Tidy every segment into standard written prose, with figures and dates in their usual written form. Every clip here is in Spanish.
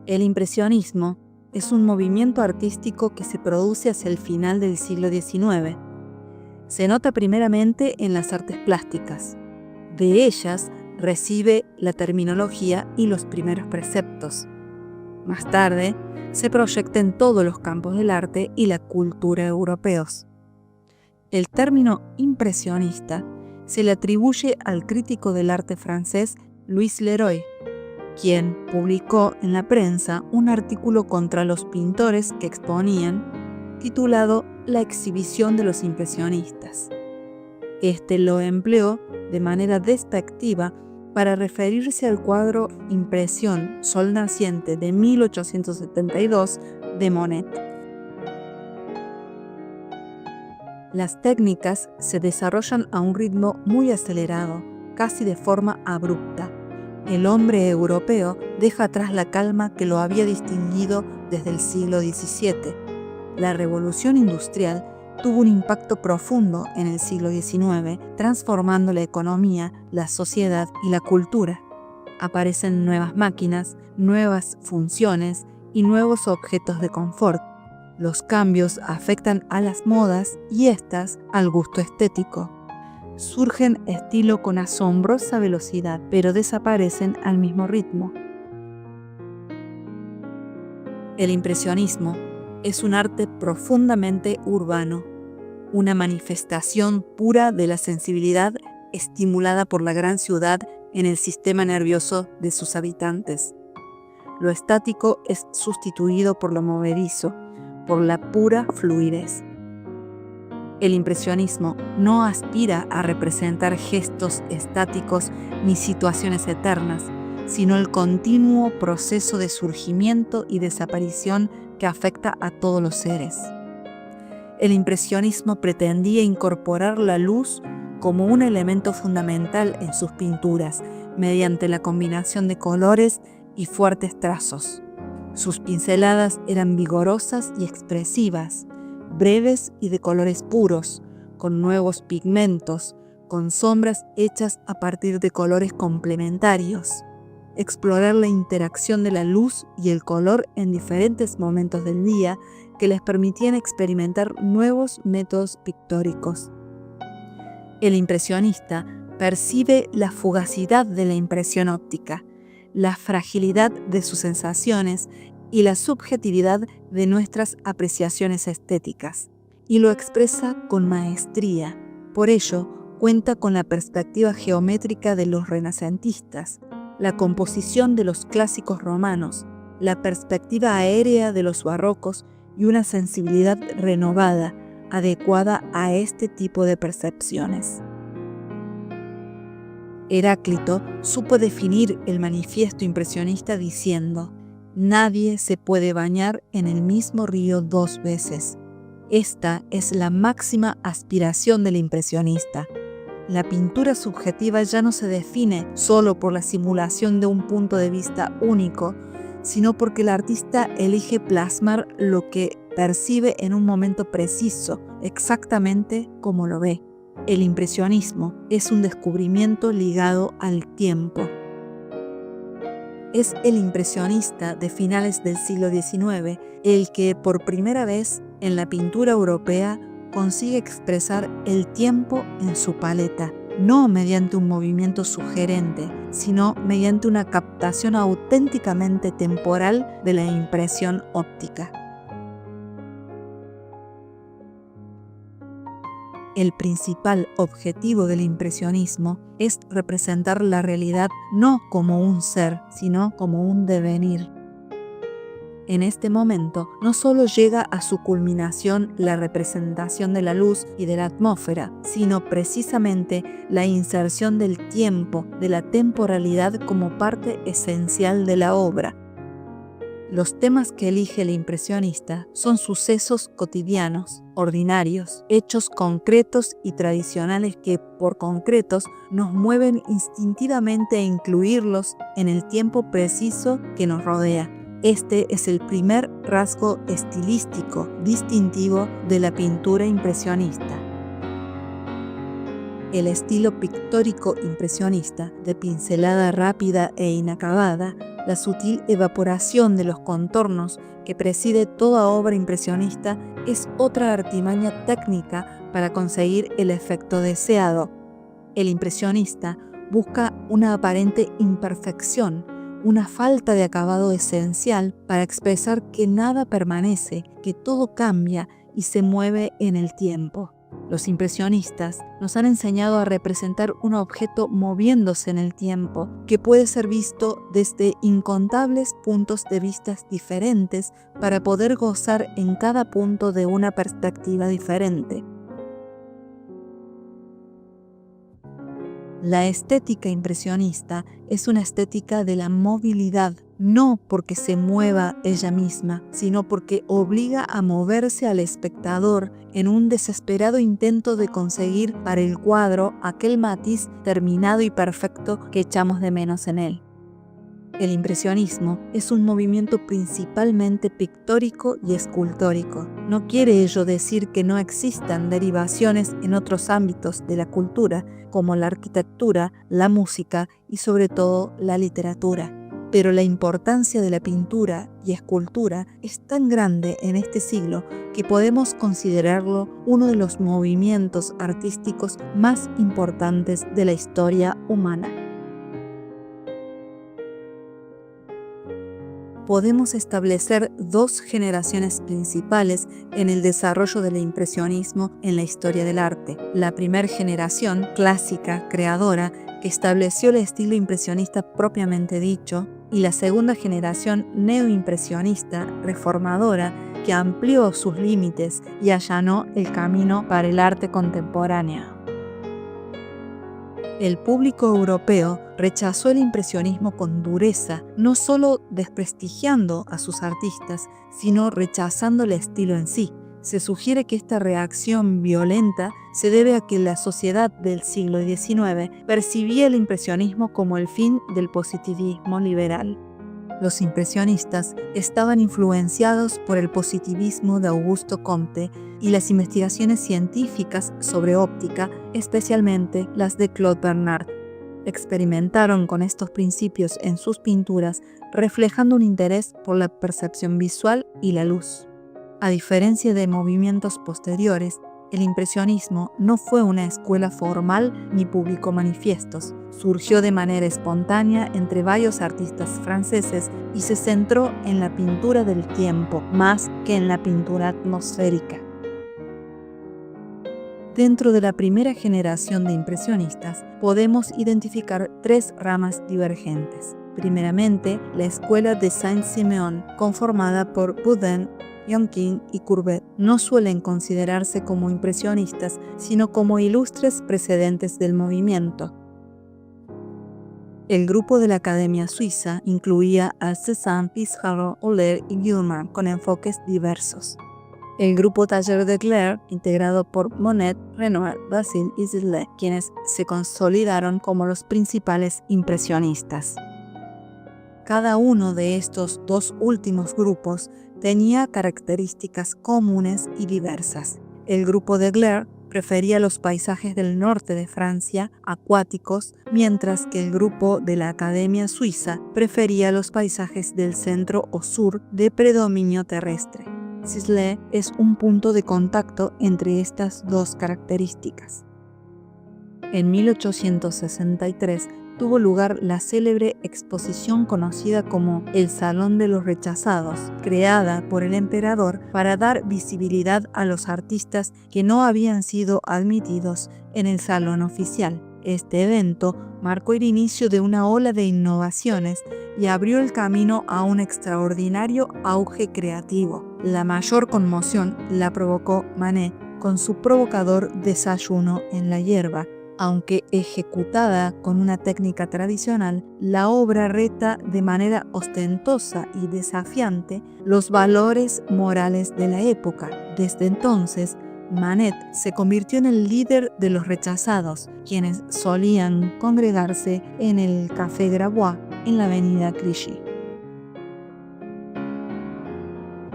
El impresionismo es un movimiento artístico que se produce hacia el final del siglo XIX. Se nota primeramente en las artes plásticas. De ellas recibe la terminología y los primeros preceptos. Más tarde, se proyecta en todos los campos del arte y la cultura europeos. El término impresionista se le atribuye al crítico del arte francés Louis Leroy, quien publicó en la prensa un artículo contra los pintores que exponían, titulado La exhibición de los impresionistas. Este lo empleó de manera despectiva para referirse al cuadro Impresión, Sol Naciente de 1872 de Monet. Las técnicas se desarrollan a un ritmo muy acelerado, casi de forma abrupta. El hombre europeo deja atrás la calma que lo había distinguido desde el siglo XVII. La revolución industrial tuvo un impacto profundo en el siglo XIX, transformando la economía, la sociedad y la cultura. Aparecen nuevas máquinas, nuevas funciones y nuevos objetos de confort. Los cambios afectan a las modas y éstas al gusto estético. Surgen estilos con asombrosa velocidad, pero desaparecen al mismo ritmo. El impresionismo es un arte profundamente urbano, una manifestación pura de la sensibilidad estimulada por la gran ciudad en el sistema nervioso de sus habitantes. Lo estático es sustituido por lo movedizo, por la pura fluidez. El impresionismo no aspira a representar gestos estáticos ni situaciones eternas, sino el continuo proceso de surgimiento y desaparición que afecta a todos los seres. El impresionismo pretendía incorporar la luz como un elemento fundamental en sus pinturas, mediante la combinación de colores y fuertes trazos. Sus pinceladas eran vigorosas y expresivas, breves y de colores puros, con nuevos pigmentos, con sombras hechas a partir de colores complementarios. Explorar la interacción de la luz y el color en diferentes momentos del día que les permitían experimentar nuevos métodos pictóricos. El impresionista percibe la fugacidad de la impresión óptica, la fragilidad de sus sensaciones y la subjetividad de nuestras apreciaciones estéticas, y lo expresa con maestría. Por ello, cuenta con la perspectiva geométrica de los renacentistas, la composición de los clásicos romanos, la perspectiva aérea de los barrocos y una sensibilidad renovada, adecuada a este tipo de percepciones. Heráclito supo definir el manifiesto impresionista diciendo: «Nadie se puede bañar en el mismo río dos veces». Esta es la máxima aspiración del impresionista. La pintura subjetiva ya no se define solo por la simulación de un punto de vista único, sino porque el artista elige plasmar lo que percibe en un momento preciso, exactamente como lo ve. El impresionismo es un descubrimiento ligado al tiempo. Es el impresionista de finales del siglo XIX el que por primera vez en la pintura europea consigue expresar el tiempo en su paleta, no mediante un movimiento sugerente, sino mediante una captación auténticamente temporal de la impresión óptica. El principal objetivo del impresionismo es representar la realidad no como un ser, sino como un devenir. En este momento, no solo llega a su culminación la representación de la luz y de la atmósfera, sino precisamente la inserción del tiempo, de la temporalidad como parte esencial de la obra. Los temas que elige el impresionista son sucesos cotidianos, ordinarios, hechos concretos y tradicionales que, por concretos, nos mueven instintivamente a incluirlos en el tiempo preciso que nos rodea. Este es el primer rasgo estilístico distintivo de la pintura impresionista. El estilo pictórico impresionista, de pincelada rápida e inacabada, La sutil evaporación de los contornos que preside toda obra impresionista es otra artimaña técnica para conseguir el efecto deseado. El impresionista busca una aparente imperfección, una falta de acabado esencial para expresar que nada permanece, que todo cambia y se mueve en el tiempo. Los impresionistas nos han enseñado a representar un objeto moviéndose en el tiempo, que puede ser visto desde incontables puntos de vista diferentes para poder gozar en cada punto de una perspectiva diferente. La estética impresionista es una estética de la movilidad, no porque se mueva ella misma, sino porque obliga a moverse al espectador en un desesperado intento de conseguir para el cuadro aquel matiz terminado y perfecto que echamos de menos en él. El impresionismo es un movimiento principalmente pictórico y escultórico. No quiere ello decir que no existan derivaciones en otros ámbitos de la cultura, como la arquitectura, la música y sobre todo la literatura. Pero la importancia de la pintura y escultura es tan grande en este siglo que podemos considerarlo uno de los movimientos artísticos más importantes de la historia humana. Podemos establecer dos generaciones principales en el desarrollo del impresionismo en la historia del arte. La primera generación, clásica, creadora, que estableció el estilo impresionista propiamente dicho, y la segunda generación neoimpresionista, reformadora, que amplió sus límites y allanó el camino para el arte contemporáneo. El público europeo rechazó el impresionismo con dureza, no solo desprestigiando a sus artistas, sino rechazando el estilo en sí. Se sugiere que esta reacción violenta se debe a que la sociedad del siglo XIX percibía el impresionismo como el fin del positivismo liberal. Los impresionistas estaban influenciados por el positivismo de Auguste Comte y las investigaciones científicas sobre óptica, especialmente las de Claude Bernard. Experimentaron con estos principios en sus pinturas, reflejando un interés por la percepción visual y la luz. A diferencia de movimientos posteriores, el impresionismo no fue una escuela formal ni publicó manifiestos. Surgió de manera espontánea entre varios artistas franceses y se centró en la pintura del tiempo más que en la pintura atmosférica. Dentro de la primera generación de impresionistas podemos identificar tres ramas divergentes. Primeramente, la escuela de Saint-Siméon, conformada por Boudin, Jonkin y Courbet, no suelen considerarse como impresionistas, sino como ilustres precedentes del movimiento. El grupo de la Academia Suiza incluía a Cézanne, Pissarro, Euler y Guillaume con enfoques diversos. El grupo Taller de Clair, integrado por Monet, Renoir, Bazin y Sisley, quienes se consolidaron como los principales impresionistas. Cada uno de estos dos últimos grupos tenía características comunes y diversas. El grupo de Clair prefería los paisajes del norte de Francia, acuáticos, mientras que el grupo de la Academia Suiza prefería los paisajes del centro o sur de predominio terrestre. Sisley es un punto de contacto entre estas dos características. En 1863 tuvo lugar la célebre exposición conocida como el Salón de los Rechazados, creada por el emperador para dar visibilidad a los artistas que no habían sido admitidos en el salón oficial. Este evento marcó el inicio de una ola de innovaciones y abrió el camino a un extraordinario auge creativo. La mayor conmoción la provocó Manet con su provocador Desayuno en la hierba. Aunque ejecutada con una técnica tradicional, la obra reta de manera ostentosa y desafiante los valores morales de la época. Desde entonces, Manet se convirtió en el líder de los rechazados, quienes solían congregarse en el Café Gravois en la avenida Clichy.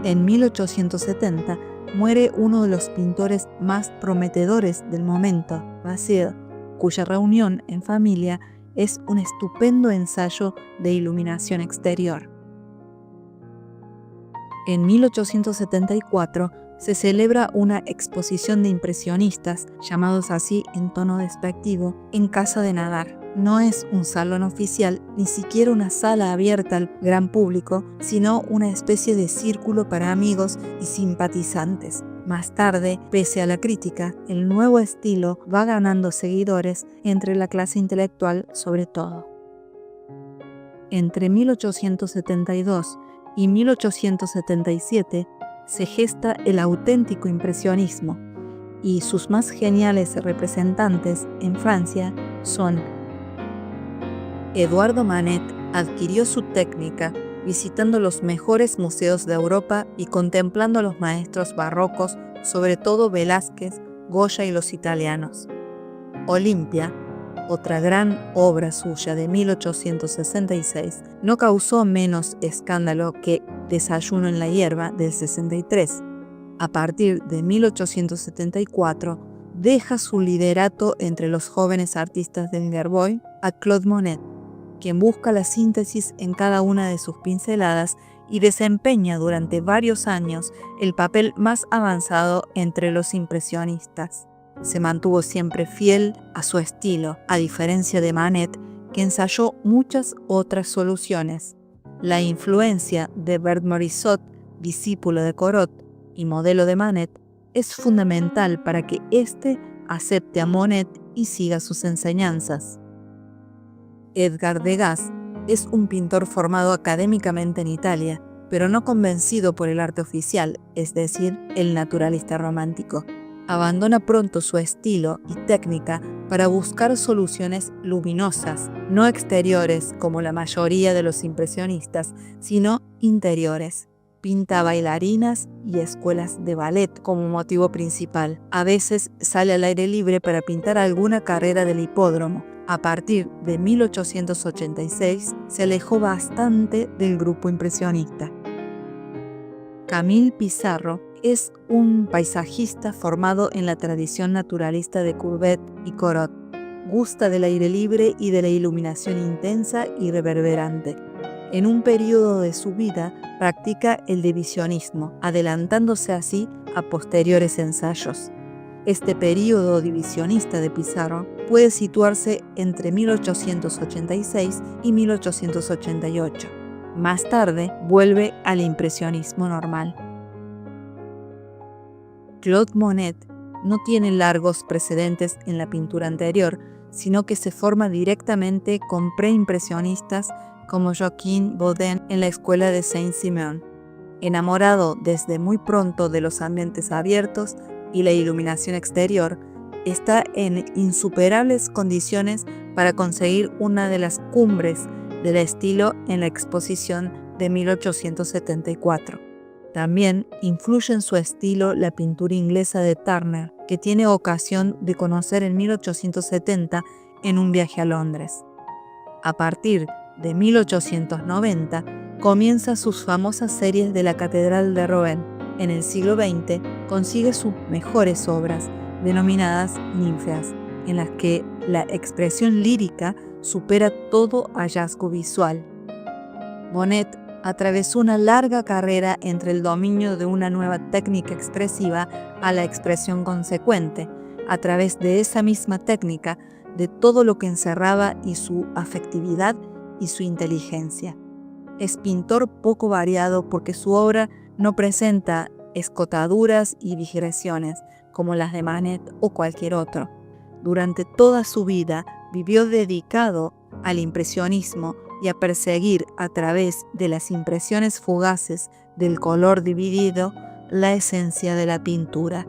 En 1870 muere uno de los pintores más prometedores del momento, Bazin, cuya reunión en familia es un estupendo ensayo de iluminación exterior. En 1874 se celebra una exposición de impresionistas, llamados así en tono despectivo, en Casa de Nadar. No es un salón oficial, ni siquiera una sala abierta al gran público, sino una especie de círculo para amigos y simpatizantes. Más tarde, pese a la crítica, el nuevo estilo va ganando seguidores entre la clase intelectual sobre todo. Entre 1872 y 1877 se gesta el auténtico impresionismo, y sus más geniales representantes en Francia son: Eduardo Manet adquirió su técnica visitando los mejores museos de Europa y contemplando a los maestros barrocos, sobre todo Velázquez, Goya y los italianos. Olimpia, otra gran obra suya de 1866, no causó menos escándalo que Desayuno en la hierba del 63. A partir de 1874, deja su liderato entre los jóvenes artistas del Gerbois a Claude Monet, quien busca la síntesis en cada una de sus pinceladas y desempeña durante varios años el papel más avanzado entre los impresionistas. Se mantuvo siempre fiel a su estilo, a diferencia de Manet, que ensayó muchas otras soluciones. La influencia de Bert Morisot, discípulo de Corot y modelo de Manet, es fundamental para que éste acepte a Monet y siga sus enseñanzas. Edgar Degas es un pintor formado académicamente en Italia, pero no convencido por el arte oficial, es decir, el naturalista romántico. Abandona pronto su estilo y técnica para buscar soluciones luminosas, no exteriores como la mayoría de los impresionistas, sino interiores. Pinta bailarinas y escuelas de ballet como motivo principal. A veces sale al aire libre para pintar alguna carrera del hipódromo. A partir de 1886 se alejó bastante del grupo impresionista. Camille Pissarro es un paisajista formado en la tradición naturalista de Courbet y Corot. Gusta del aire libre y de la iluminación intensa y reverberante. En un periodo de su vida practica el divisionismo, adelantándose así a posteriores ensayos. Este periodo divisionista de Pissarro puede situarse entre 1886 y 1888. Más tarde vuelve al impresionismo normal. Claude Monet no tiene largos precedentes en la pintura anterior, sino que se forma directamente con preimpresionistas como Joaquin Baudin en la escuela de Saint-Simon. Enamorado desde muy pronto de los ambientes abiertos y la iluminación exterior, está en insuperables condiciones para conseguir una de las cumbres del estilo en la exposición de 1874. También influye en su estilo la pintura inglesa de Turner, que tiene ocasión de conocer en 1870 en un viaje a Londres. A partir de 1890 comienza sus famosas series de la Catedral de Rouen. En el siglo XX consigue sus mejores obras, denominadas ninfeas, en las que la expresión lírica supera todo hallazgo visual. Monet atravesó una larga carrera entre el dominio de una nueva técnica expresiva a la expresión consecuente, a través de esa misma técnica, de todo lo que encerraba y su afectividad y su inteligencia. Es pintor poco variado porque su obra no presenta escotaduras y digresiones como las de Manet o cualquier otro. Durante toda su vida vivió dedicado al impresionismo y a perseguir a través de las impresiones fugaces del color dividido la esencia de la pintura.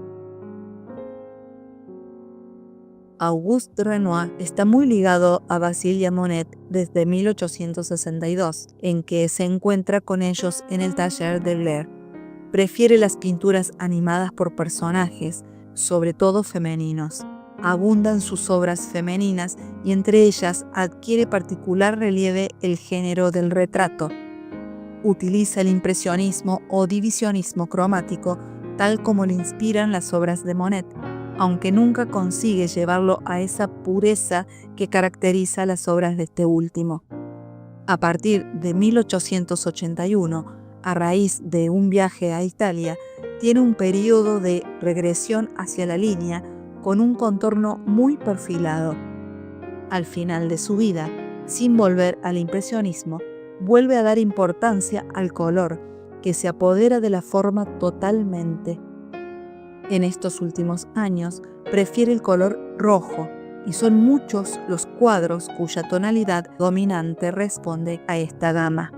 Auguste Renoir está muy ligado a Basile y a Monet desde 1862, en que se encuentra con ellos en el taller de Gleyre. Prefiere las pinturas animadas por personajes, sobre todo femeninos. Abundan sus obras femeninas y entre ellas adquiere particular relieve el género del retrato. Utiliza el impresionismo o divisionismo cromático tal como le inspiran las obras de Monet, aunque nunca consigue llevarlo a esa pureza que caracteriza las obras de este último. A partir de 1881, a raíz de un viaje a Italia, tiene un periodo de regresión hacia la línea con un contorno muy perfilado. Al final de su vida, sin volver al impresionismo, vuelve a dar importancia al color, que se apodera de la forma totalmente. En estos últimos años, prefiere el color rojo, y son muchos los cuadros cuya tonalidad dominante responde a esta gama.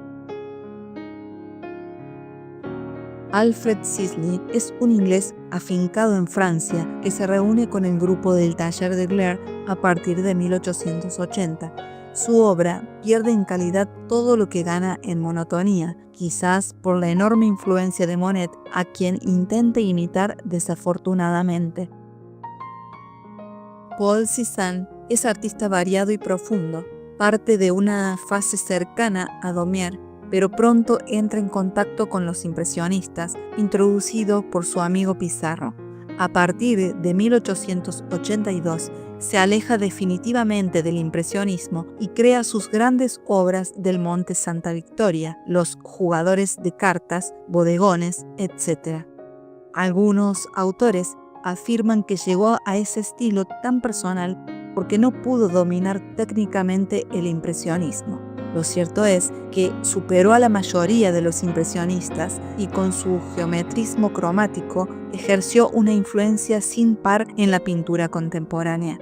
Alfred Sisley es un inglés afincado en Francia que se reúne con el grupo del taller de Gleyre a partir de 1880. Su obra pierde en calidad todo lo que gana en monotonía, quizás por la enorme influencia de Monet, a quien intenta imitar desafortunadamente. Paul Cézanne es artista variado y profundo, parte de una fase cercana a Daumier, pero pronto entra en contacto con los impresionistas, introducido por su amigo Pissarro. A partir de 1882, se aleja definitivamente del impresionismo y crea sus grandes obras del Monte Santa Victoria, los jugadores de cartas, bodegones, etc. Algunos autores afirman que llegó a ese estilo tan personal porque no pudo dominar técnicamente el impresionismo. Lo cierto es que superó a la mayoría de los impresionistas y con su geometrismo cromático ejerció una influencia sin par en la pintura contemporánea.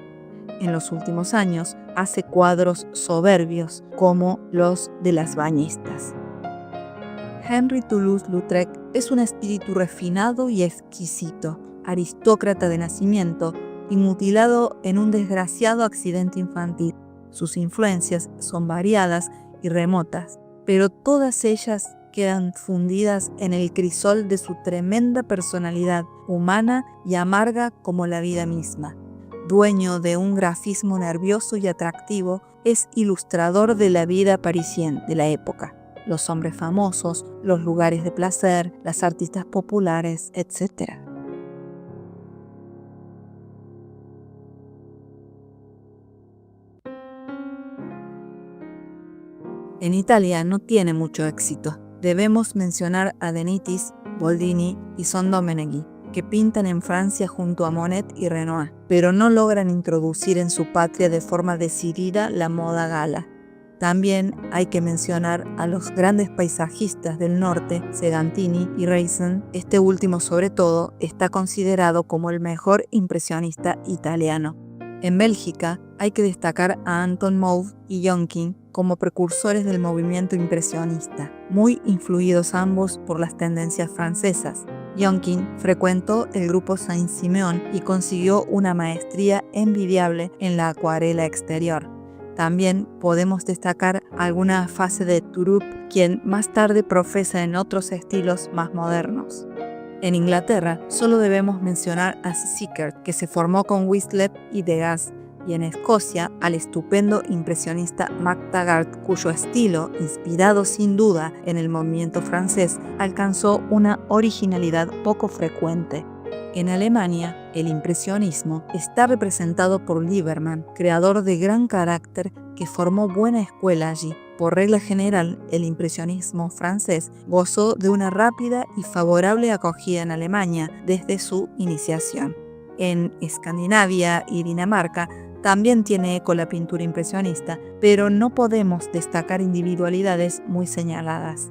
En los últimos años hace cuadros soberbios como los de las bañistas. Henry Toulouse-Lautrec es un espíritu refinado y exquisito, aristócrata de nacimiento y mutilado en un desgraciado accidente infantil. Sus influencias son variadas y remotas, pero todas ellas quedan fundidas en el crisol de su tremenda personalidad, humana y amarga como la vida misma. Dueño de un grafismo nervioso y atractivo, es ilustrador de la vida parisiense de la época, los hombres famosos, los lugares de placer, las artistas populares, etc. En Italia no tiene mucho éxito. Debemos mencionar a De Nittis, Boldini y Sondomeneghi, que pintan en Francia junto a Monet y Renoir, pero no logran introducir en su patria de forma decidida la moda gala. También hay que mencionar a los grandes paisajistas del norte, Segantini y Reysen. Este último, sobre todo, está considerado como el mejor impresionista italiano. En Bélgica hay que destacar a Anton Mauve y Jonkin como precursores del movimiento impresionista, muy influidos ambos por las tendencias francesas. Jonkin frecuentó el grupo Saint-Simeon y consiguió una maestría envidiable en la acuarela exterior. También podemos destacar alguna fase de Tourup, quien más tarde profesa en otros estilos más modernos. En Inglaterra solo debemos mencionar a Sickert, que se formó con Whistler y Degas, y en Escocia al estupendo impresionista Mac Taggart, cuyo estilo, inspirado sin duda en el movimiento francés, alcanzó una originalidad poco frecuente. En Alemania, el impresionismo está representado por Liebermann, creador de gran carácter que formó buena escuela allí. Por regla general, el impresionismo francés gozó de una rápida y favorable acogida en Alemania desde su iniciación. En Escandinavia y Dinamarca también tiene eco la pintura impresionista, pero no podemos destacar individualidades muy señaladas.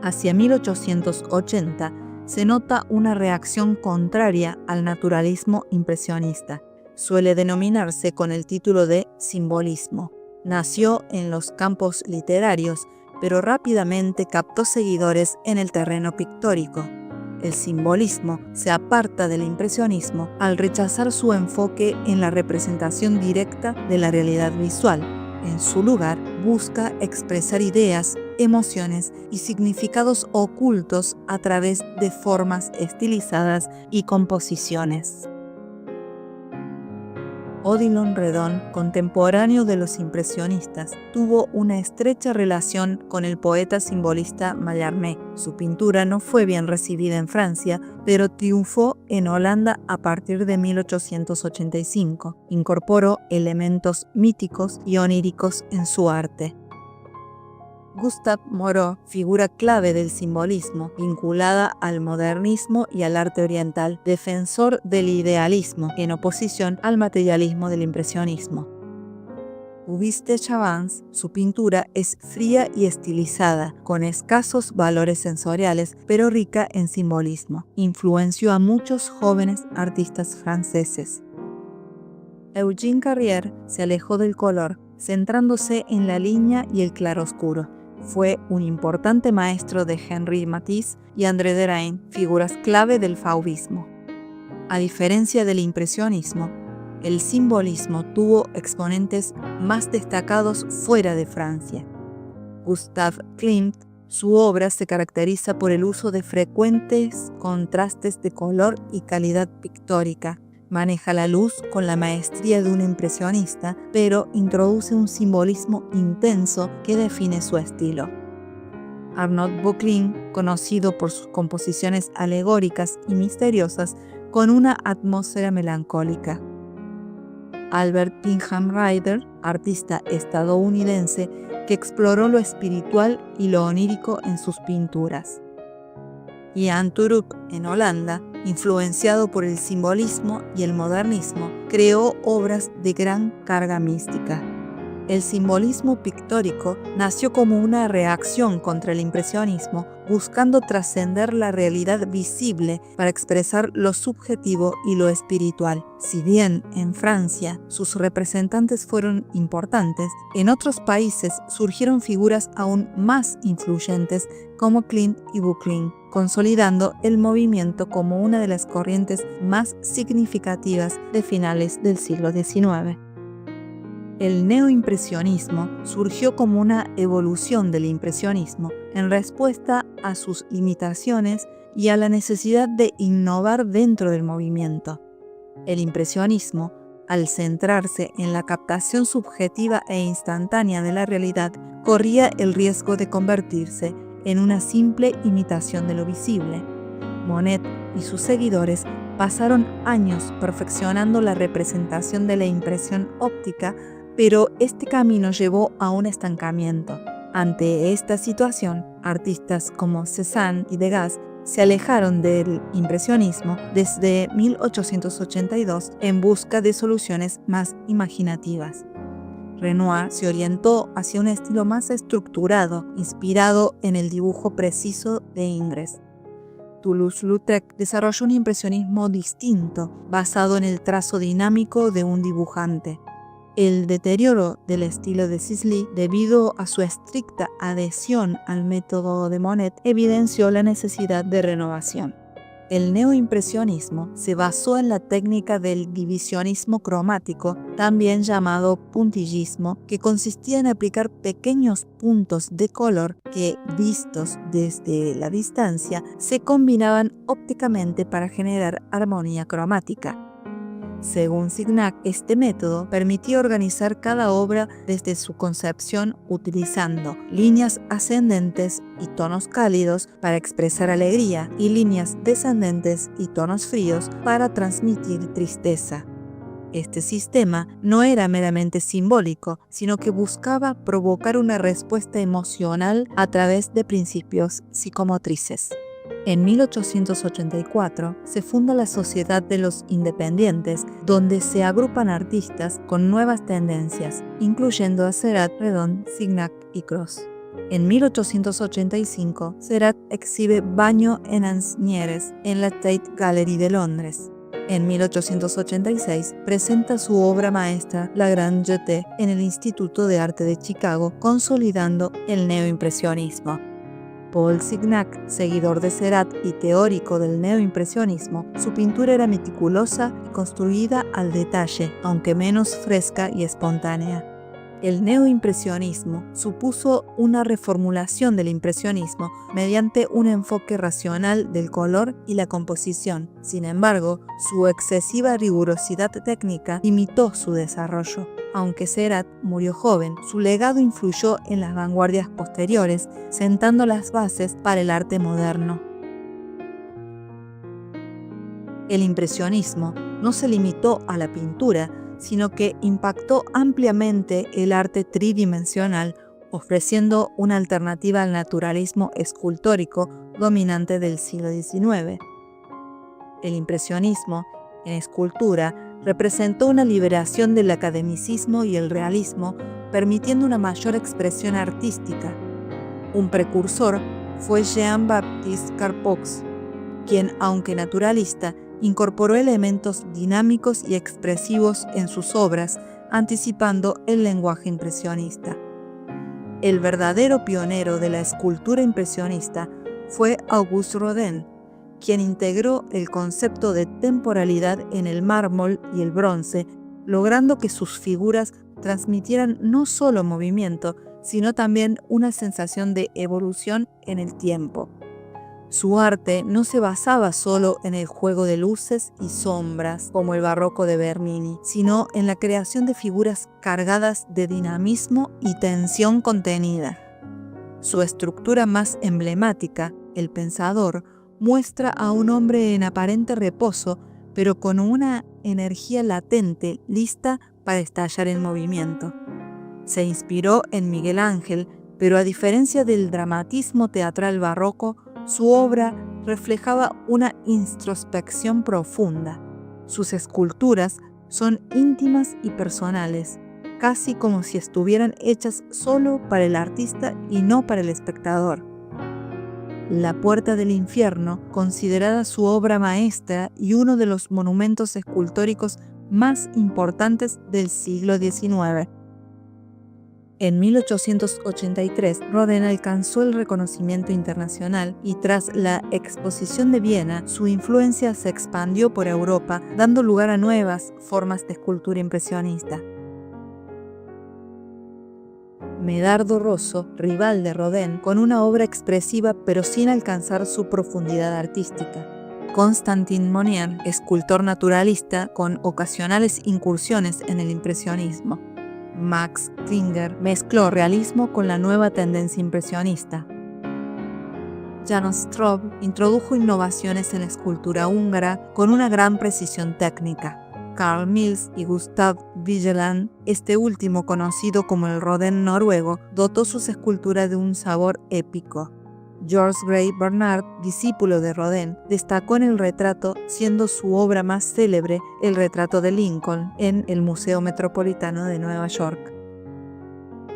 Hacia 1880 se nota una reacción contraria al naturalismo impresionista. Suele denominarse con el título de simbolismo. Nació en los campos literarios, pero rápidamente captó seguidores en el terreno pictórico. El simbolismo se aparta del impresionismo al rechazar su enfoque en la representación directa de la realidad visual. En su lugar, busca expresar ideas, emociones y significados ocultos a través de formas estilizadas y composiciones. Odilon Redon, contemporáneo de los impresionistas, tuvo una estrecha relación con el poeta simbolista Mallarmé. Su pintura no fue bien recibida en Francia, pero triunfó en Holanda a partir de 1885. Incorporó elementos míticos y oníricos en su arte. Gustave Moreau, figura clave del simbolismo, vinculada al modernismo y al arte oriental, defensor del idealismo, en oposición al materialismo del impresionismo. Auguste Chavans, su pintura es fría y estilizada, con escasos valores sensoriales, pero rica en simbolismo. Influenció a muchos jóvenes artistas franceses. Eugène Carrier se alejó del color, centrándose en la línea y el claroscuro. Fue un importante maestro de Henri Matisse y André Derain, figuras clave del fauvismo. A diferencia del impresionismo, el simbolismo tuvo exponentes más destacados fuera de Francia. Gustave Klimt, su obra se caracteriza por el uso de frecuentes contrastes de color y calidad pictórica. Maneja la luz con la maestría de un impresionista, pero introduce un simbolismo intenso que define su estilo. Arnaud Bauclin, conocido por sus composiciones alegóricas y misteriosas con una atmósfera melancólica. Albert Pinham Ryder, artista estadounidense que exploró lo espiritual y lo onírico en sus pinturas. Jan Turok, en Holanda, influenciado por el simbolismo y el modernismo, creó obras de gran carga mística. El simbolismo pictórico nació como una reacción contra el impresionismo, buscando trascender la realidad visible para expresar lo subjetivo y lo espiritual. Si bien en Francia sus representantes fueron importantes, en otros países surgieron figuras aún más influyentes como Klimt y Bauclin, consolidando el movimiento como una de las corrientes más significativas de finales del siglo XIX. El neoimpresionismo surgió como una evolución del impresionismo en respuesta a sus limitaciones y a la necesidad de innovar dentro del movimiento. El impresionismo, al centrarse en la captación subjetiva e instantánea de la realidad, corría el riesgo de convertirse en una simple imitación de lo visible. Monet y sus seguidores pasaron años perfeccionando la representación de la impresión óptica, pero este camino llevó a un estancamiento. Ante esta situación, artistas como Cézanne y Degas se alejaron del impresionismo desde 1882 en busca de soluciones más imaginativas. Renoir se orientó hacia un estilo más estructurado, inspirado en el dibujo preciso de Ingres. Toulouse-Lautrec desarrolló un impresionismo distinto, basado en el trazo dinámico de un dibujante. El deterioro del estilo de Sisley, debido a su estricta adhesión al método de Monet, evidenció la necesidad de renovación. El neoimpresionismo se basó en la técnica del divisionismo cromático, también llamado puntillismo, que consistía en aplicar pequeños puntos de color que, vistos desde la distancia, se combinaban ópticamente para generar armonía cromática. Según Signac, este método permitió organizar cada obra desde su concepción utilizando líneas ascendentes y tonos cálidos para expresar alegría y líneas descendentes y tonos fríos para transmitir tristeza. Este sistema no era meramente simbólico, sino que buscaba provocar una respuesta emocional a través de principios psicomotrices. En 1884 se funda la Sociedad de los Independientes, donde se agrupan artistas con nuevas tendencias, incluyendo a Seurat, Redon, Signac y Cros. En 1885, Seurat exhibe Baño en Asnieres en la Tate Gallery de Londres. En 1886 presenta su obra maestra La Grande Jetée en el Instituto de Arte de Chicago, consolidando el neoimpresionismo. Paul Signac, seguidor de Seurat y teórico del neoimpresionismo, su pintura era meticulosa y construida al detalle, aunque menos fresca y espontánea. El neoimpresionismo supuso una reformulación del impresionismo mediante un enfoque racional del color y la composición. Sin embargo, su excesiva rigurosidad técnica limitó su desarrollo. Aunque Seurat murió joven, su legado influyó en las vanguardias posteriores, sentando las bases para el arte moderno. El impresionismo no se limitó a la pintura, sino que impactó ampliamente el arte tridimensional, ofreciendo una alternativa al naturalismo escultórico dominante del siglo XIX. El impresionismo, en escultura, representó una liberación del academicismo y el realismo, permitiendo una mayor expresión artística. Un precursor fue Jean-Baptiste Carpox, quien, aunque naturalista, incorporó elementos dinámicos y expresivos en sus obras, anticipando el lenguaje impresionista. El verdadero pionero de la escultura impresionista fue Auguste Rodin, quien integró el concepto de temporalidad en el mármol y el bronce, logrando que sus figuras transmitieran no solo movimiento, sino también una sensación de evolución en el tiempo. Su arte no se basaba solo en el juego de luces y sombras, como el barroco de Bernini, sino en la creación de figuras cargadas de dinamismo y tensión contenida. Su estructura más emblemática, El Pensador, muestra a un hombre en aparente reposo, pero con una energía latente lista para estallar en movimiento. Se inspiró en Miguel Ángel, pero a diferencia del dramatismo teatral barroco, su obra reflejaba una introspección profunda. Sus esculturas son íntimas y personales, casi como si estuvieran hechas solo para el artista y no para el espectador. La Puerta del Infierno, considerada su obra maestra y uno de los monumentos escultóricos más importantes del siglo XIX. En 1883, Rodin alcanzó el reconocimiento internacional y tras la Exposición de Viena, su influencia se expandió por Europa, dando lugar a nuevas formas de escultura impresionista. Medardo Rosso, rival de Rodin, con una obra expresiva pero sin alcanzar su profundidad artística. Constantin Monnier, escultor naturalista con ocasionales incursiones en el impresionismo. Max Klinger mezcló realismo con la nueva tendencia impresionista. János Straub introdujo innovaciones en la escultura húngara con una gran precisión técnica. Carl Mills y Gustav Vigeland, este último conocido como el Rodin noruego, dotó sus esculturas de un sabor épico. George Gray Bernard, discípulo de Rodin, destacó en el retrato, siendo su obra más célebre el retrato de Lincoln en el Museo Metropolitano de Nueva York.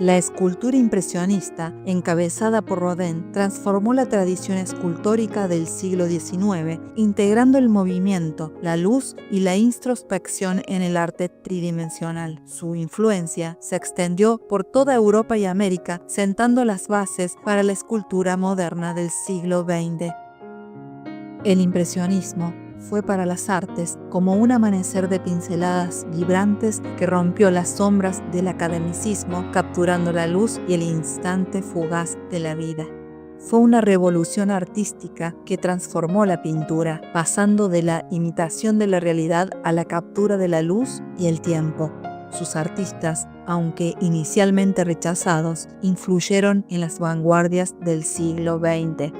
La escultura impresionista, encabezada por Rodin, transformó la tradición escultórica del siglo XIX, integrando el movimiento, la luz y la introspección en el arte tridimensional. Su influencia se extendió por toda Europa y América, sentando las bases para la escultura moderna del siglo XX. El impresionismo fue para las artes como un amanecer de pinceladas vibrantes que rompió las sombras del academicismo, capturando la luz y el instante fugaz de la vida. Fue una revolución artística que transformó la pintura, pasando de la imitación de la realidad a la captura de la luz y el tiempo. Sus artistas, aunque inicialmente rechazados, influyeron en las vanguardias del siglo XX.